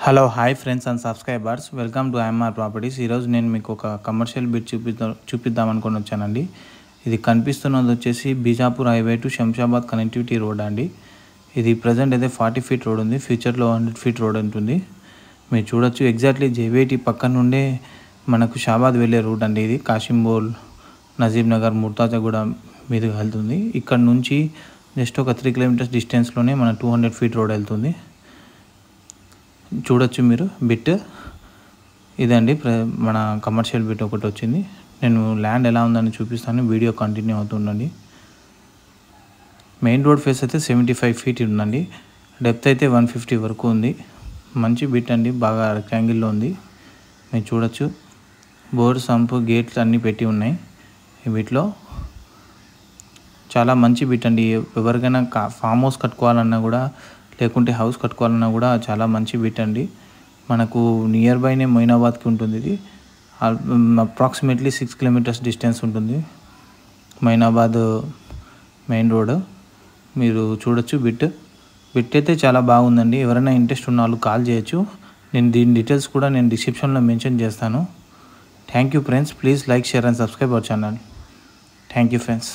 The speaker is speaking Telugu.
Hello hi friends and subscribers, welcome to IMR properties. ఈరోజు నేను మీకు ఒక కమర్షియల్ బిట్ చూపిద్దాం అనుకుని వచ్చానండి. ఇది కనిపిస్తున్నది వచ్చేసి Bijapur highway to Shamshabad connectivity road అండి. ఇది ప్రజెంట్ అయితే 40 ఫీట్ రోడ్ ఉంది, ఫ్యూచర్లో 100 ఫీట్ రోడ్ ఉంటుంది. మీరు చూడొచ్చు, ఎగ్జాక్ట్లీ జేవేటి పక్కన నుండే మనకు షాబాద్ వెళ్ళే రూట్ అండి. ఇది కాశింబోల్, నజీబ్ నగర్, ముర్తాజాగూడ మీదుగా వెళ్తుంది. ఇక్కడ నుంచి జస్ట్ ఒక 3 కిలోమీటర్స్ డిస్టెన్స్లోనే మన 200 ఫీట్ రోడ్ వెళ్తుంది. చూడొచ్చు మీరు బిట్ ఇదండి. మన కమర్షియల్ బిట్ ఒకటి వచ్చింది. నేను ల్యాండ్ ఎలా ఉందని చూపిస్తాను, వీడియో కంటిన్యూ అవుతుండండి. మెయిన్ రోడ్ ఫేస్ అయితే 75 ఫీట్ ఉందండి. డెప్త్ అయితే 150 వరకు ఉంది. మంచి బిట్ అండి, బాగా రెక్టాంగిల్లో ఉంది. మీరు చూడొచ్చు, బోర్, సంప్, గేట్లు అన్నీ పెట్టి ఉన్నాయి. వీటిలో చాలా మంచి బిట్ అండి. ఎవరికైనా ఫామ్ హౌస్ కట్టుకోవాలన్నా కూడా, లేకుంటే హౌస్ కట్టుకోవాలన్నా కూడా చాలా మంచి బిట్ అండి. మనకు నియర్ బైనే మొయినాబాద్కి ఉంటుంది. ఇది అప్రాక్సిమేట్లీ 6 కిలోమీటర్స్ డిస్టెన్స్ ఉంటుంది మొయినాబాద్ మెయిన్ రోడ్. మీరు చూడొచ్చు, బిట్ అయితే చాలా బాగుందండి. ఎవరైనా ఇంట్రెస్ట్ ఉన్న వాళ్ళు కాల్ చేయొచ్చు. నేను దీని డీటెయిల్స్ కూడా నేను డిస్క్రిప్షన్లో మెన్షన్ చేస్తాను. Thank you friends. Please like, share and subscribe our channel. Thank you friends.